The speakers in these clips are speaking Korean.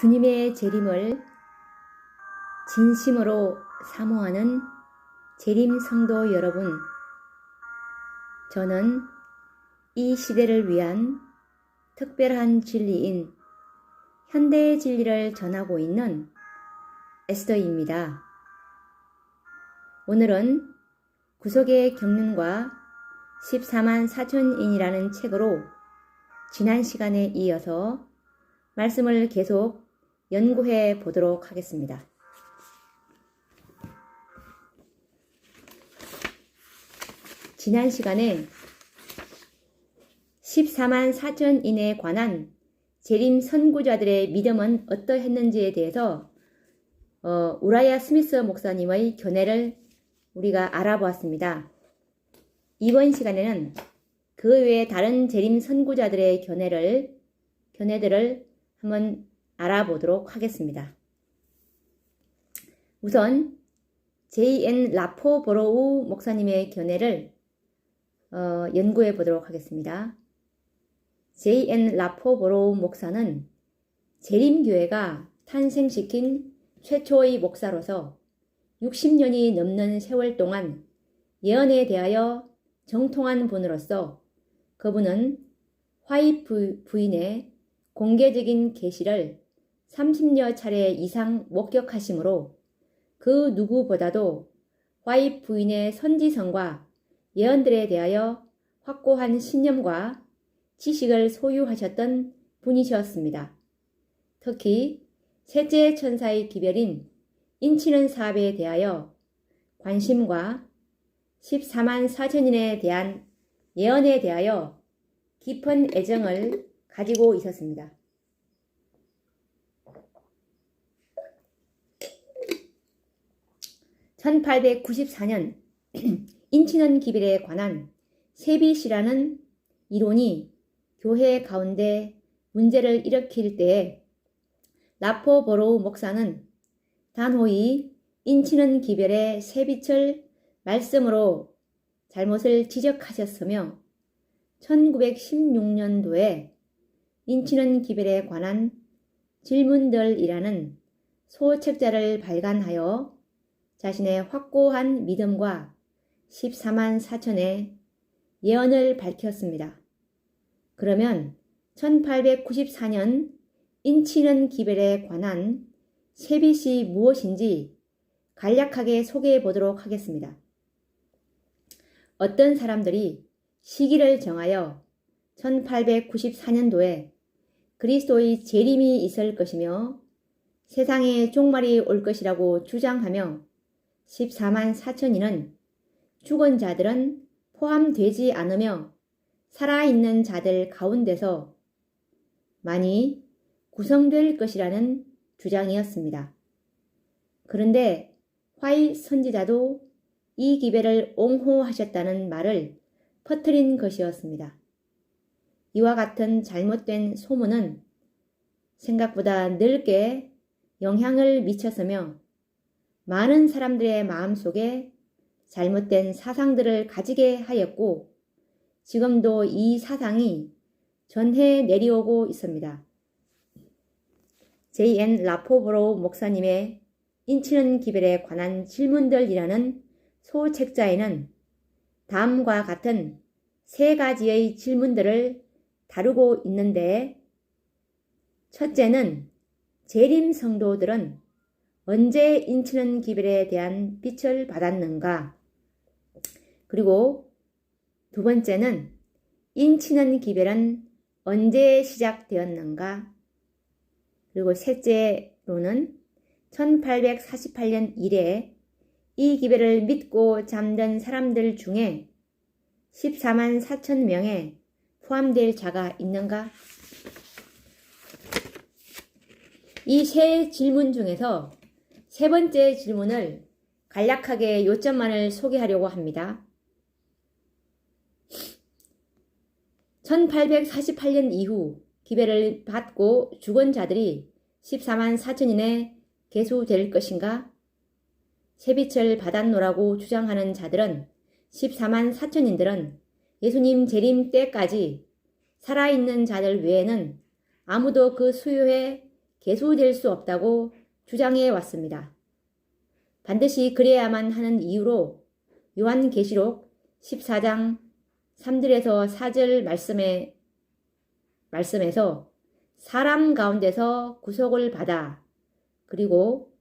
주님의 재림을 진심으로 사모하는 재림 성도 여러분, 저는 이 시대를 위한 특별한 진리인 현대의 진리를 전하고 있는 에스더입니다. 오늘은 구속의 경륜과 14만 4천인이라는 책으로 지난 시간에 이어서 말씀을 계속 연구해 보도록 하겠습니다. 지난 시간에 14만 4천인에 관한 재림 선구자들의 믿음은 어떠했는지에 대해서 우라야 스미스 목사님의 견해를 우리가 알아보았습니다. 이번 시간에는 그 외에 다른 재림 선구자들의 견해들을 한번 알아보도록 하겠습니다. 우선 J.N. 라포보로우 목사님의 견해를 연구해 보도록 하겠습니다. J.N. 라포보로우 목사는 재림교회가 탄생시킨 최초의 목사로서 60년이 넘는 세월 동안 예언에 대하여 정통한 분으로서 그분은 화이트 부인의 공개적인 계시를 30여 차례 이상 목격하시므로 그 누구보다도 화이트 부인의 선지성과 예언들에 대하여 확고한 신념과 지식을 소유하셨던 분이셨습니다. 특히 셋째 천사의 기별인 인치는 사업에 대하여 관심과 14만 4천인에 대한 예언에 대하여 깊은 애정을 가지고 있었습니다. (1894년) 인치는 기별에 관한 세빗이라는 이론이 교회 가운데 문제를 일으킬 때에 라포보로우 목사는 단호히 인치는 기별의 세빗을 말씀으로 잘못을 지적하셨으며 1916년도에 인치는 기별에 관한 질문들이라는 소책자를 발간하여 자신의 확고한 믿음과 14만 4천의 예언을 밝혔습니다. 그러면 1894년 인치는 기별에 관한 세빗이 무엇인지 간략하게 소개해 보도록 하겠습니다. 어떤 사람들이 시기를 정하여 1894년도에 그리스도의 재림이 있을 것이며 세상에 종말이 올 것이라고 주장하며 14만 4천인은 죽은 자들은 포함되지 않으며 살아있는 자들 가운데서 많이 구성될 것이라는 주장이었습니다. 그런데 화이트 선지자도 이 기별을 옹호하셨다는 말을 퍼뜨린 것이었습니다. 이와 같은 잘못된 소문은 생각보다 넓게 영향을 미쳤으며 많은 사람들의 마음속에 잘못된 사상들을 가지게 하였고 지금도 이 사상이 전해 내려오고 있습니다. J.N. 라포보로우 목사님의 인치는 기별에 관한 질문들이라는 소책자에는 다음과 같은 세 가지의 질문들을 다루고 있는데, 첫째는 재림 성도들은 언제 인치는 기별에 대한 빛을 받았는가? 그리고 두 번째는 인치는 기별은 언제 시작되었는가? 그리고 셋째로는 1848년 이래 이 기별을 믿고 잠든 사람들 중에 14만 4천 명에 포함될 자가 있는가? 이 세 질문 중에서 세 번째 질문을 간략하게 요점만을 소개하려고 합니다. 1848년 이후 기별을 받고 죽은 자들이 14만 4천인에 계수될 것인가? 세빛을 받았노라고 주장하는 자들은 14만 4천인들은 예수님 재림 때까지 살아있는 자들 외에는 아무도 그 수요에 계수될 수 없다고 주장해 왔습니다. 반드시 그래야만 하는 이유로 요한계시록 14장 3절에서 4절 말씀에서 사람 가운데서 구속을 받아 그리고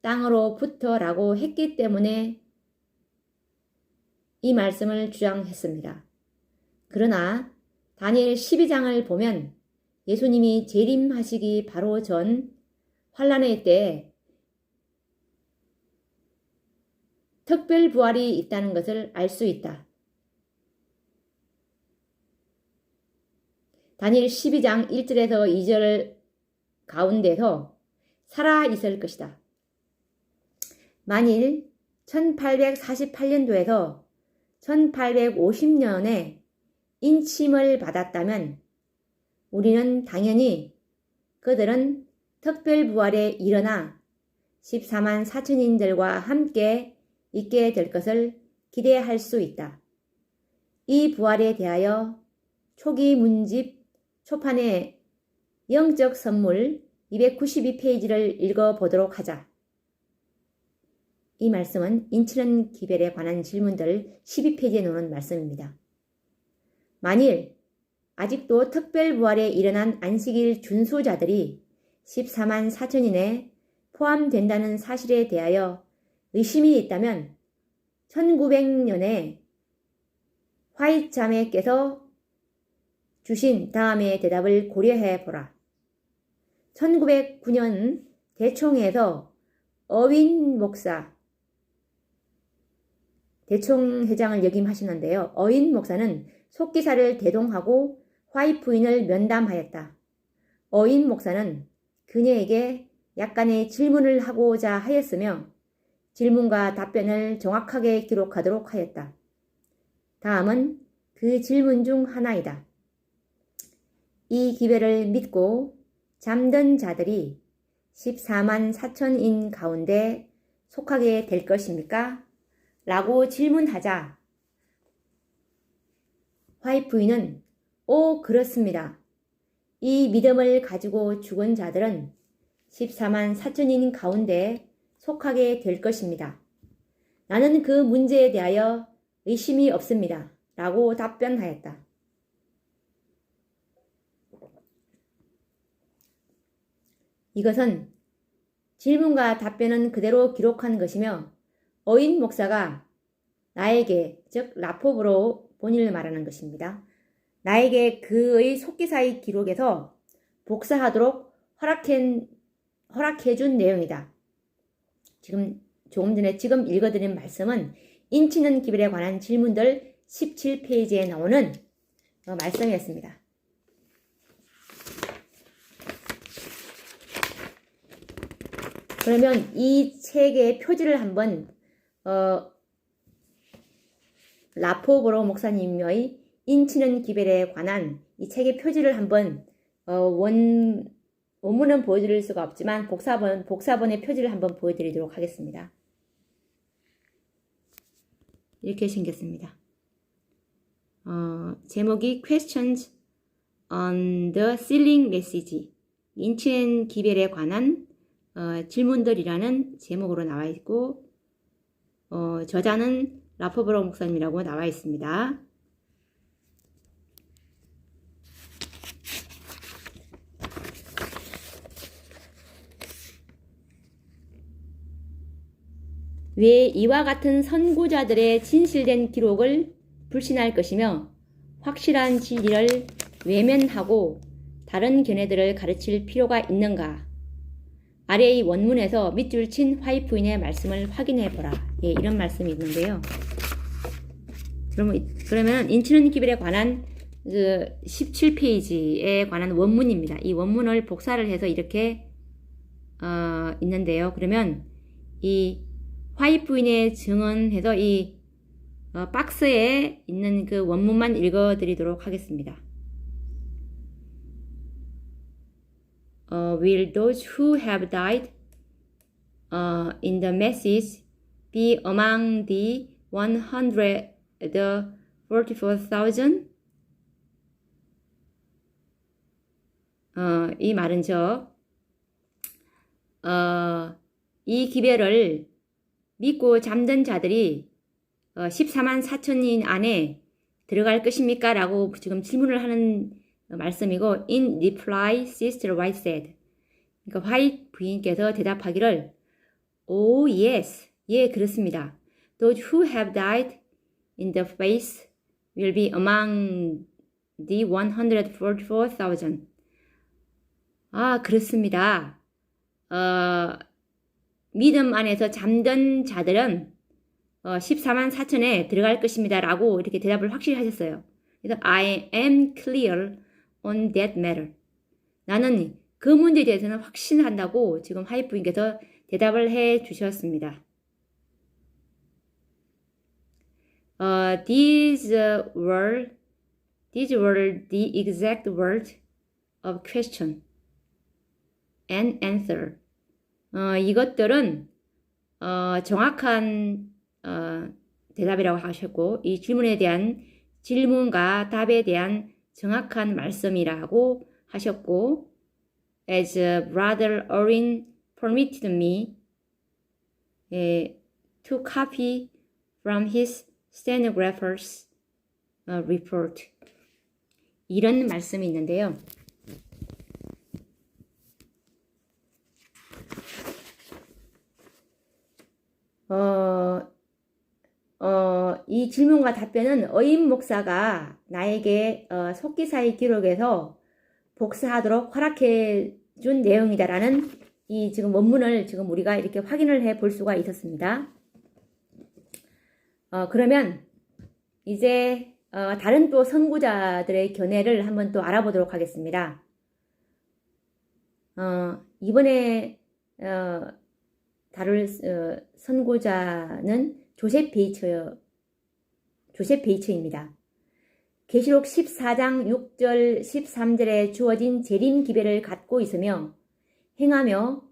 땅으로부터 라고 했기 때문에 이 말씀을 주장했습니다. 그러나 다니엘 12장을 보면 예수님이 재림하시기 바로 전 환란의 때에 특별 부활이 있다는 것을 알 수 있다. 다니엘 12장 1절에서 2절 가운데서 살아 있을 것이다. 만일 1848년도에서 1850년에 인침을 받았다면 우리는 당연히 그들은 특별부활에 일어나 14만 4천인들과 함께 있게 될 것을 기대할 수 있다. 이 부활에 대하여 초기 문집 초판의 영적 선물 292페이지를 읽어보도록 하자. 이 말씀은 인치는 기별에 관한 질문들 12페이지에 놓은 말씀입니다. 만일 아직도 특별부활에 일어난 안식일 준수자들이 14만 4천인에 포함된다는 사실에 대하여 의심이 있다면 1900년에 화이트 자매께서 주신 다음의 대답을 고려해 보라. 1909년 대총회에서 어윈 목사, 대총회장을 역임하시는데요. 어윈 목사는 속기사를 대동하고 화이트 부인을 면담하였다. 어윈 목사는 그녀에게 약간의 질문을 하고자 하였으며 질문과 답변을 정확하게 기록하도록 하였다. 다음은 그 질문 중 하나이다. 이 기별을 믿고 잠든 자들이 14만 4천인 가운데 속하게 될 것입니까? 라고 질문하자 화이트 부인은 오, 그렇습니다. 이 믿음을 가지고 죽은 자들은 14만 4천인 가운데 속하게 될 것입니다. 나는 그 문제에 대하여 의심이 없습니다. 라고 답변하였다. 이것은 질문과 답변은 그대로 기록한 것이며 어윈 목사가 나에게, 즉 라포브로 본인을 말하는 것입니다. 나에게 그의 속기사의 기록에서 복사하도록 허락해준 내용이다. 조금 전에 읽어드린 말씀은 인치는 기별에 관한 질문들 17페이지에 나오는 말씀이었습니다. 그러면 이 책의 표지를 한번 라포브로 목사님의 인치는 기별에 관한 이 책의 표지를 한번 원문은 보여드릴 수가 없지만 복사본의 표지를 한번 보여드리도록 하겠습니다. 이렇게 생겼습니다. 제목이 Questions on the Sealing Message, 인치는 기별에 관한 질문들이라는 제목으로 나와 있고 저자는 라포브로 목사님이라고 나와 있습니다. 왜 이와 같은 선구자들의 진실된 기록을 불신할 것이며 확실한 진리를 외면하고 다른 견해들을 가르칠 필요가 있는가? 아래의 원문에서 밑줄 친 화이트 부인의 말씀을 확인해 보라. 예, 이런 말씀이 있는데요. 그러면 인치는 기별에 관한 17페이지에 관한 원문입니다. 이 원문을 복사를 해서 이렇게 있는데요. 그러면 이 화이트 부인의 증언해서 이 박스에 있는 그 원문만 읽어드리도록 하겠습니다. Will those who have died in the message be among the 144,000? 이 말은 이 기별을 믿고 잠든 자들이 14만 4천인 안에 들어갈 것입니까? 라고 지금 질문을 하는 말씀이고, in reply, Sister White said. 그러니까 화이트 부인께서 대답하기를, Oh, yes. 예, 그렇습니다. Those who have died in the faith will be among the 144,000. 아, 그렇습니다. 믿음 안에서 잠든 자들은 14만 4천에 들어갈 것입니다. 라고 이렇게 대답을 확실히 하셨어요. 그래서 I am clear on that matter. 나는 그 문제에 대해서는 확신한다고 지금 화이트 부인께서 대답을 해 주셨습니다. These were the exact words of question and answer. 이것들은 정확한 대답이라고 하셨고, 이 질문에 대한 질문과 답에 대한 정확한 말씀이라고 하셨고, as Brother Orin permitted me to copy from his stenographer's report. 이런 말씀이 있는데요. 이 질문과 답변은 어임 목사가 나에게 속기사의 기록에서 복사하도록 허락해 준 내용이다라는 이 지금 원문을 지금 우리가 이렇게 확인을 해 볼 수가 있었습니다. 그러면 이제 다른 또 선구자들의 견해를 한번 또 알아보도록 하겠습니다. 이번에 다룰 선구자는 조셉 베이처입니다. 계시록 14장 6절 13절에 주어진 재림 기별을 갖고 있으며 행하며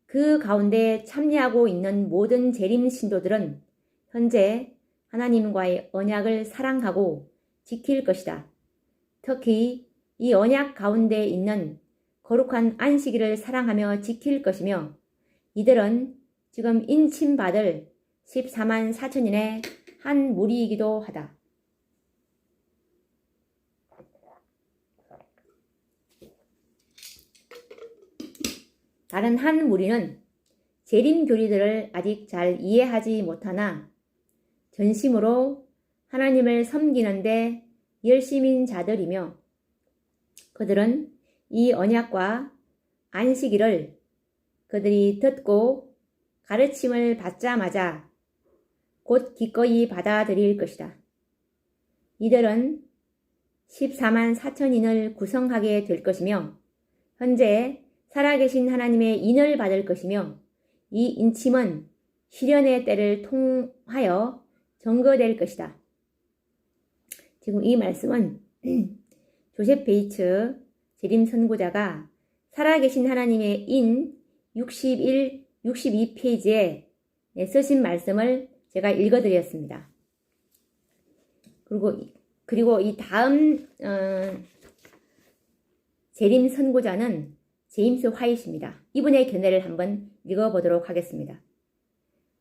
그 가운데 참여하고 있는 모든 재림 신도들은 현재 하나님과의 언약을 사랑하고 지킬 것이다. 특히 이 언약 가운데 있는 거룩한 안식일을 사랑하며 지킬 것이며 이들은 지금 인침받을 14만 4천인의 한 무리이기도 하다. 다른 한 무리는 재림 교리들을 아직 잘 이해하지 못하나 전심으로 하나님을 섬기는데 열심인 자들이며 그들은 이 언약과 안식일을 그들이 듣고 가르침을 받자마자 곧 기꺼이 받아들일 것이다. 이들은 14만 4천인을 구성하게 될 것이며 현재 살아계신 하나님의 인을 받을 것이며 이 인침은 시련의 때를 통하여 증거될 것이다. 지금 이 말씀은 조셉 베이츠 재림 선구자가 살아계신 하나님의 인 61, 62페이지에 쓰신 말씀을 제가 읽어드렸습니다. 그리고 이 다음 재림 선구자는 제임스 화이트입니다. 이분의 견해를 한번 읽어보도록 하겠습니다.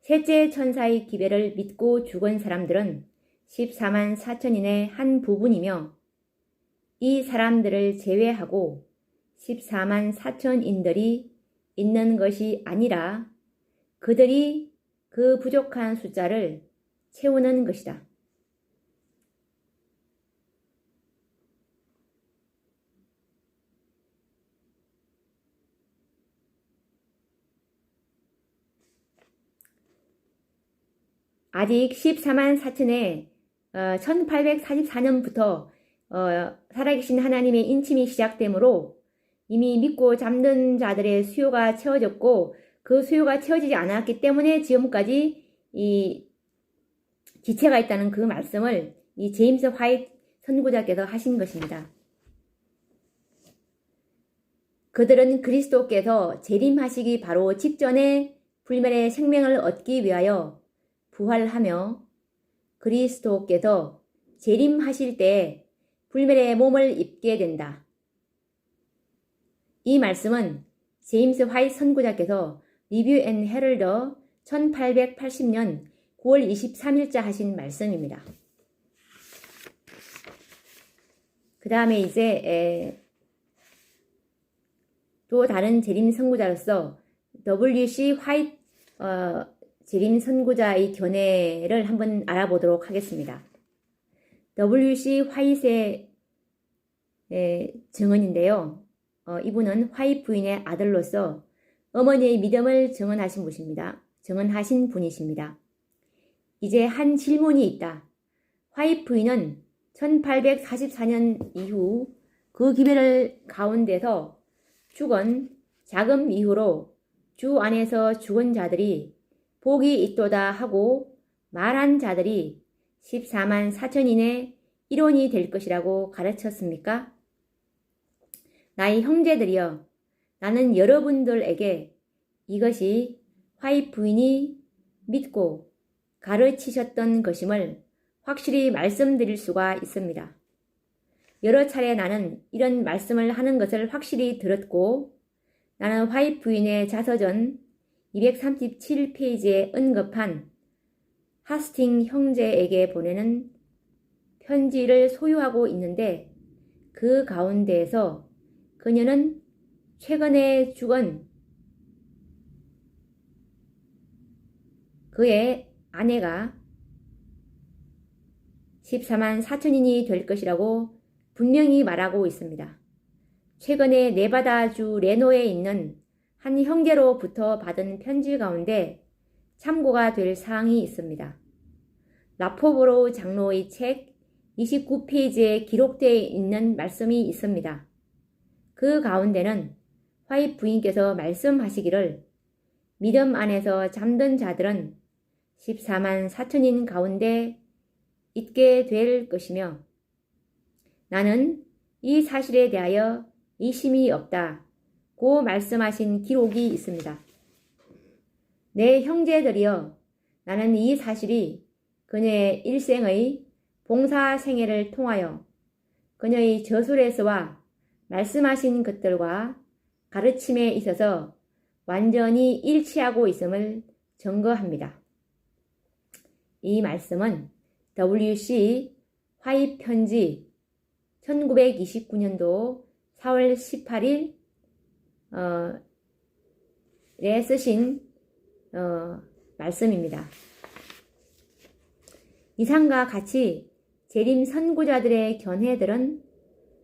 셋째 천사의 기별을 믿고 죽은 사람들은 14만 4천인의 한 부분이며 이 사람들을 제외하고 14만 4천인들이 있는 것이 아니라 그들이 그 부족한 숫자를 채우는 것이다. 아직 14만 4천에 1844년부터 살아계신 하나님의 인침이 시작되므로 이미 믿고 잠든 자들의 수요가 채워졌고 그 수요가 채워지지 않았기 때문에 지금까지 이 지체가 있다는 그 말씀을 이 제임스 화이트 선구자께서 하신 것입니다. 그들은 그리스도께서 재림하시기 바로 직전에 불멸의 생명을 얻기 위하여 부활하며 그리스도께서 재림하실 때 불멸의 몸을 입게 된다. 이 말씀은 제임스 화이트 선구자께서 리뷰 앤 헤럴더 1880년 9월 23일자 하신 말씀입니다. 그 다음에 이제 또 다른 재림 선구자로서 W.C. 화이트 재림 선구자의 견해를 한번 알아보도록 하겠습니다. W.C. 화이트의 증언인데요. 이분은 화이트 부인의 아들로서 어머니의 믿음을 증언하신 분이십니다. 이제 한 질문이 있다. 화이트 부인은 1844년 이후 그 기별 가운데서 죽은 자금 이후로 주 안에서 죽은 자들이 복이 있도다 하고 말한 자들이 14만 4천인의 일원이 될 것이라고 가르쳤습니까? 나의 형제들이여, 나는 여러분들에게 이것이 화이트 부인이 믿고 가르치셨던 것임을 확실히 말씀드릴 수가 있습니다. 여러 차례 나는 이런 말씀을 하는 것을 확실히 들었고, 나는 화이트 부인의 자서전 237페이지에 언급한 하스팅 형제에게 보내는 편지를 소유하고 있는데, 그 가운데에서 그녀는 최근에 죽은 그의 아내가 14만 4천인이 될 것이라고 분명히 말하고 있습니다. 최근에 네바다주 레노에 있는 한 형제로부터 받은 편지 가운데 참고가 될 사항이 있습니다. 라포브로우 장로의 책 29페이지에 기록되어 있는 말씀이 있습니다. 그 가운데는 화이트 부인께서 말씀하시기를 믿음 안에서 잠든 자들은 14만 4천인 가운데 있게 될 것이며 나는 이 사실에 대하여 의심이 없다고 말씀하신 기록이 있습니다. 내 형제들이여, 나는 이 사실이 그녀의 일생의 봉사 생애를 통하여 그녀의 저술에서와 말씀하신 것들과 가르침에 있어서 완전히 일치하고 있음을 증거합니다. 이 말씀은 W.C. 화이트 편지 1929년도 4월 18일에 쓰신 말씀입니다. 이상과 같이 재림 선구자들의 견해들은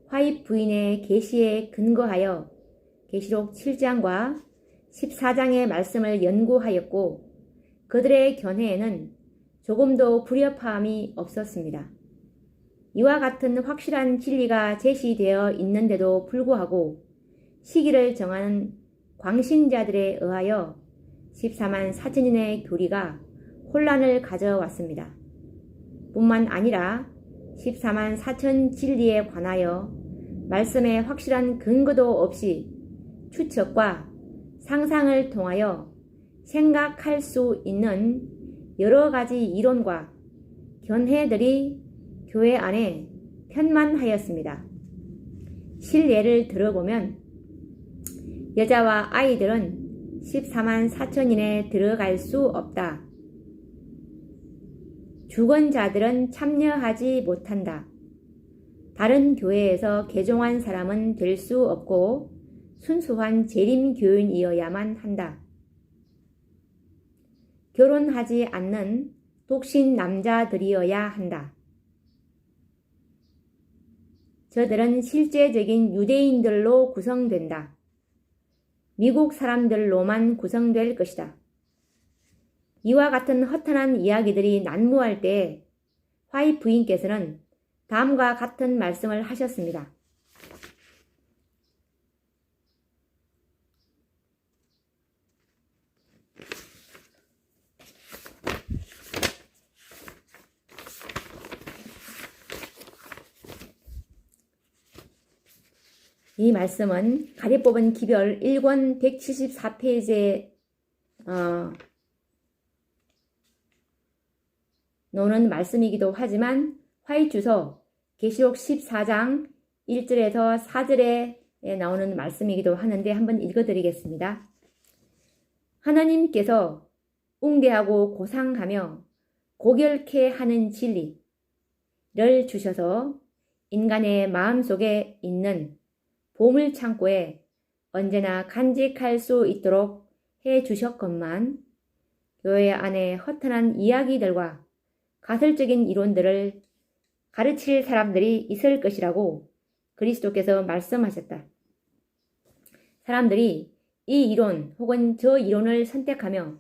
화이트 부인의 계시에 근거하여 계시록 7장과 14장의 말씀을 연구하였고 그들의 견해에는 조금도 불협화음이 없었습니다. 이와 같은 확실한 진리가 제시되어 있는데도 불구하고 시기를 정하는 광신자들에 의하여 14만 4천인의 교리가 혼란을 가져왔습니다. 뿐만 아니라 14만 4천 진리에 관하여 말씀에 확실한 근거도 없이 추측과 상상을 통하여 생각할 수 있는 여러 가지 이론과 견해들이 교회 안에 편만하였습니다. 실례를 들어보면 여자와 아이들은 14만 4천인에 들어갈 수 없다. 죽은 자들은 참여하지 못한다. 다른 교회에서 개종한 사람은 될 수 없고 순수한 재림 교인이어야만 한다. 결혼하지 않는 독신 남자들이어야 한다. 저들은 실제적인 유대인들로 구성된다. 미국 사람들로만 구성될 것이다. 이와 같은 허탄한 이야기들이 난무할 때 화이트 부인께서는 다음과 같은 말씀을 하셨습니다. 이 말씀은 가리 뽑은 기별 1권 174페이지에 노는 말씀이기도 하지만 화이트 주서 계시록 14장 1절에서 4절에 나오는 말씀이기도 하는데 한번 읽어드리겠습니다. 하나님께서 웅대하고 고상하며 고결케 하는 진리를 주셔서 인간의 마음속에 있는 보물창고에 언제나 간직할 수 있도록 해 주셨건만 교회 안에 허탄한 이야기들과 가설적인 이론들을 가르칠 사람들이 있을 것이라고 그리스도께서 말씀하셨다. 사람들이 이 이론 혹은 저 이론을 선택하며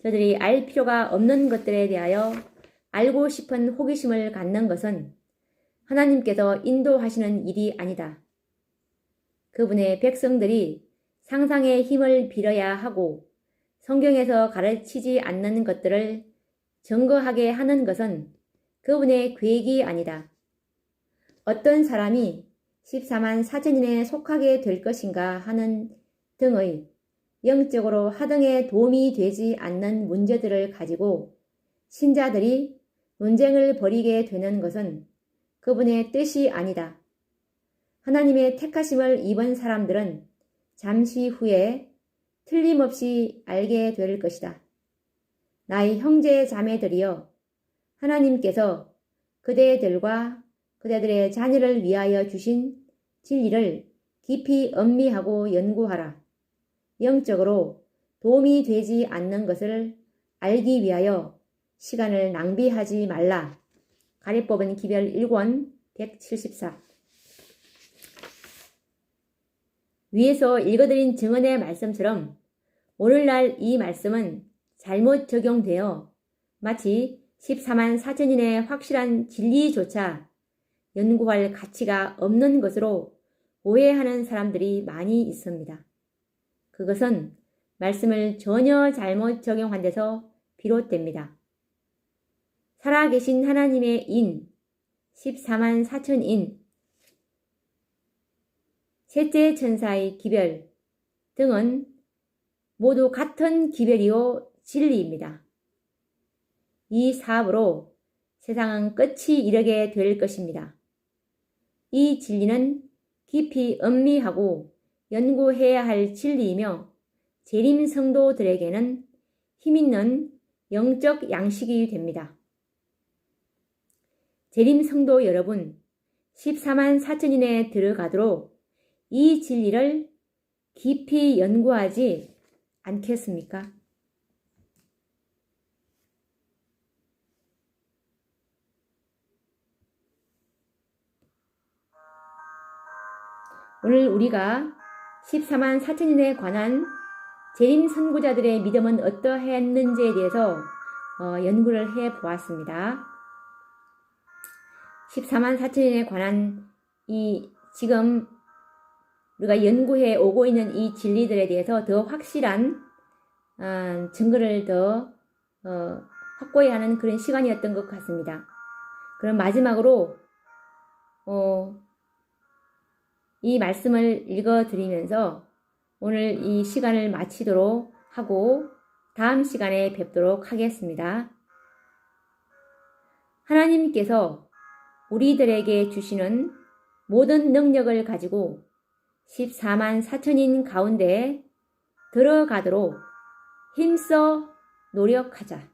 저들이 알 필요가 없는 것들에 대하여 알고 싶은 호기심을 갖는 것은 하나님께서 인도하시는 일이 아니다. 그분의 백성들이 상상의 힘을 빌어야 하고 성경에서 가르치지 않는 것들을 증거하게 하는 것은 그분의 계획이 아니다. 어떤 사람이 14만 4천인에 속하게 될 것인가 하는 등의 영적으로 하등에 도움이 되지 않는 문제들을 가지고 신자들이 논쟁을 벌이게 되는 것은 그분의 뜻이 아니다. 하나님의 택하심을 입은 사람들은 잠시 후에 틀림없이 알게 될 것이다. 나의 형제 자매들이여, 하나님께서 그대들과 그대들의 자녀를 위하여 주신 진리를 깊이 음미하고 연구하라. 영적으로 도움이 되지 않는 것을 알기 위하여 시간을 낭비하지 말라. 가래법은 기별 1권 174. 위에서 읽어드린 증언의 말씀처럼 오늘날 이 말씀은 잘못 적용되어 마치 14만 4천인의 확실한 진리조차 연구할 가치가 없는 것으로 오해하는 사람들이 많이 있습니다. 그것은 말씀을 전혀 잘못 적용한 데서 비롯됩니다. 살아계신 하나님의 인, 14만 4천인, 셋째 천사의 기별 등은 모두 같은 기별이요 진리입니다. 이 사업으로 세상은 끝이 이르게 될 것입니다. 이 진리는 깊이 음미하고 연구해야 할 진리이며 재림 성도들에게는 힘있는 영적 양식이 됩니다. 재림 성도 여러분, 14만 4천인에 들어가도록 이 진리를 깊이 연구하지 않겠습니까? 오늘 우리가 14만 4천인에 관한 재림 선구자들의 믿음은 어떠했는지에 대해서 연구를 해 보았습니다. 14만 4천인에 관한 이 지금 우리가 연구해 오고 있는 이 진리들에 대해서 더 확실한 증거를 더 확보해야 하는 그런 시간이었던 것 같습니다. 그럼 마지막으로 이 말씀을 읽어드리면서 오늘 이 시간을 마치도록 하고 다음 시간에 뵙도록 하겠습니다. 하나님께서 우리들에게 주시는 모든 능력을 가지고 14만 4천인 가운데 들어가도록 힘써 노력하자.